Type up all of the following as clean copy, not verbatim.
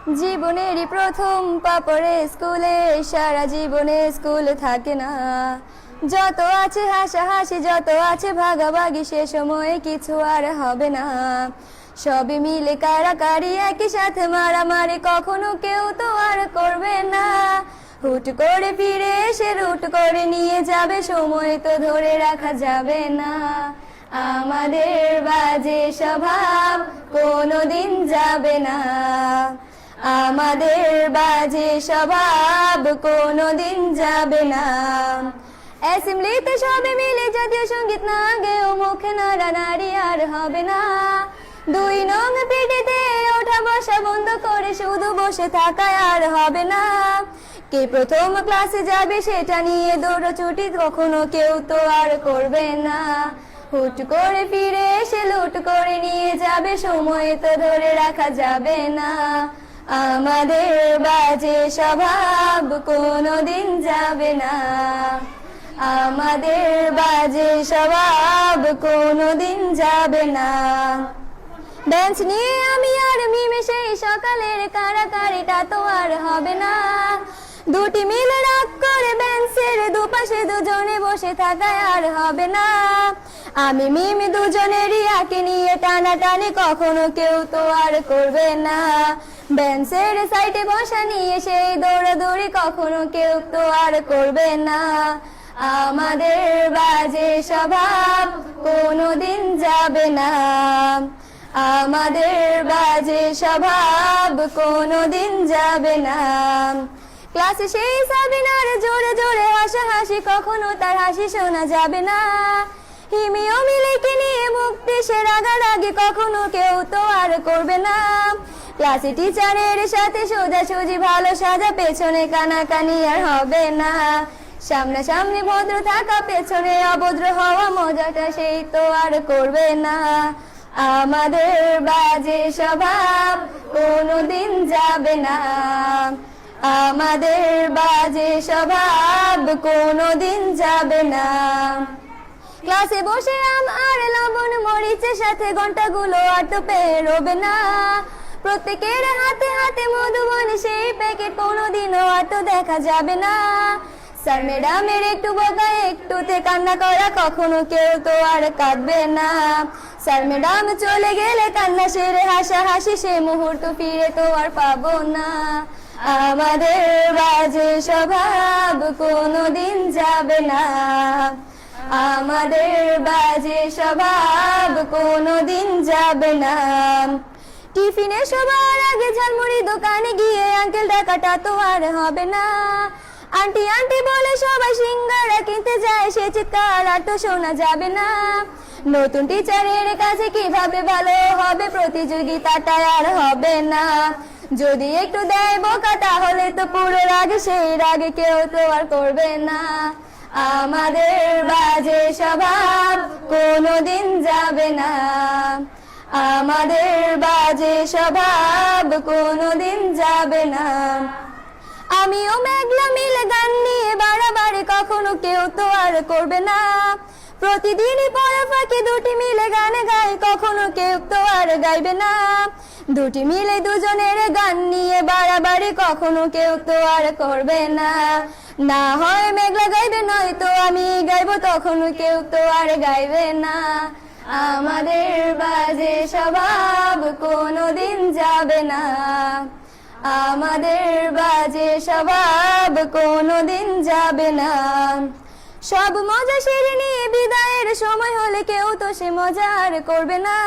জীবনেরই প্রথম পা পড়ে স্কুলে, সারা জীবনে স্কুল থাকে না। যত আছে হাসাহাসি, যত আছে ভাগাভাগি, সে সময়ে কিছু আর হবে না। সবে মিলে কারাকারি, একই সাথে মারামারি, কখনো কেউ তো আর করবে না। হুট করে ফিরে এসে রুট করে নিয়ে যাবে, সময় তো ধরে রাখা যাবে না। আমাদের বাজে স্বভাব কোনোদিন যাবে না, আমাদের বাজে স্বভাব কোনোদিন যাবে না। অ্যাসেম্বলিতে সবে মিলে জাতীয় সঙ্গীত না গেয়েও মুখে নাড়ানাড়ি আর হবে না। 2 নং পিটিতে ওঠা বসা বন্ধ করে শুধু বসে থাকায় আর হবে না। কে প্রথম ক্লাসে যাবে সেটা নিয়ে দৌড়ছুটি কখনো কেউ তো আর করবে না। হুট করে ফিরে এসে লুট করে নিয়ে যাবে, সময় তো ধরে রাখা যাবে না। আমাদের বাজে স্বভাব কোনোদিন যাবে না, আমাদের বাজে স্বভাব কোনোদিন যাবে না। বেঞ্চ নিয়ে আমি আর মিমে সেই সকালের কারাকারিটা তো আর হবে না। দুটি মিলে রাগ করে বেঞ্চের দুপাশে দুজনে বসে থাকায় আর হবে না। আমি মিমি দুজনেরই আঁকে নিয়ে টানাটানি কখনো কেউ তো আর করবে না। বেঞ্চের সাইডে বসা নিয়ে সেই দৌড়াদৌড়ি কখনো কেউ তো আর করবে না। আমাদের বাজে স্বভাব কোনোদিন যাবে না, আমাদের বাজে স্বভাব কোনোদিন যাবে না। ক্লাসে সেই সাবিনার জোরে জোরে হাসাহাসি, কখনো তার হাসি শোনা যাবে না। হিমি ও মিলিকে নিয়ে মুক্তি সে রাগারাগি কখনো কেউ তো আর করবে না। ক্লাসে টিচারের সাথে সোজাসুজি ভালো সাজা, পেছনে কানাকানি আর হবে না। সামনাসামনি ভদ্র থাকা, পেছনে অভদ্র হওয়া, মজাটা সেই তো আর করবে না। আমাদের বাজে স্বভাব কোনোদিন যাবে না, আমাদের বাজে স্বভাব কোনোদিন যাবে না। ক্লাসে বসে আম আর লবণ মরিচের সাথে ঘন্টাগুলো আর তো পেরোবে না। প্রত্যেকের হাতে হাতে মধুবন সেই প্যাকেট কোনোদিনও আর তো দেখা যাবে না। স্যার ম্যাডামের একটু বকা একটুতে কান্না করা, কখনো কেউ তো আর কাঁদবে না। স্যার ম্যাডাম চলে গেলে কান্না সেরে হাসাহাসি, সে মুহূর্ত ফিরে তো আর পাবো না। আমাদের বাজে স্বভাব কোনোদিন যাবে না, আমাদের বাজে স্বভাব কোনোদিন যাবে না। টিফিনে সবার আগে ঝালমুড়ি দোকানে গিয়ে আঙ্কেল ডাকাটা তো আর হবে না। আন্টি আন্টি বলে সবাই সিঙ্গারা কিনতে যায়, সে চিৎকার আর তো শোনা যাবে না। নতুন টিচারের কাছে কিভাবে ভালো হবে, প্রতিযোগিতাটা আর হবে না। যদি একটু দেয় বোকা তাহলে তো পুরো রাগ, সেই রাগে কেউ তো আর করবে না। আমাদের বাজে স্বভাব কোনোদিন যাবে না, আমাদের বাজে স্বভাব কোনোদিন যাবে না। আমিও মেঘলা মিলে গান নিয়ে বাড়াবাড়ি কখনো কেউ তো আর করবে না। প্রতিদিনই পড়া ফাঁকে দুটি মিলে গান গাই, কখনো কেউ তো আর গাইবে না। দুটি মিলে দুজনের গান নিয়ে বাড়াবাড়ি কখনো কেউ তো আর করবে না। না হয় মেঘলা গাইবে, নয়তো আমি গাইবো, তখনও কেউ তো আর গাইবে না। আমাদের বাজে স্বভাব কোনোদিন যাবে না, আমাদের বাজে স্বভাব কোনোদিন যাবে না। সব মজা সেরে নিয়ে বিদায়ের সময় হলে কেউ তো সে মজা আর করবে না।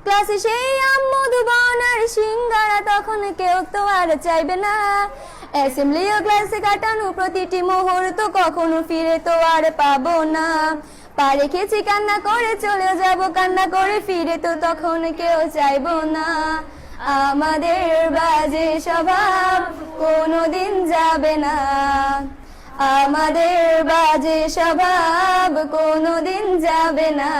ক্লাসে সেই আম মধুবন আর সিঙ্গারা তখন কেউ তো আর চাইবে না। অ্যাসেম্বলি ও ক্লাসে কাটানো প্রতিটি মুহূর্ত কখনো ফিরে তো আর পাবো না। পা রেখেছি কান্না করে চলে যাব, কান্না করে ফিরে তো তখন কেউ চাইবো না। আমাদের বাজে স্বভাব কোনোদিন যাবে না, আমাদের বাজে স্বভাব কোনোদিন যাবে না।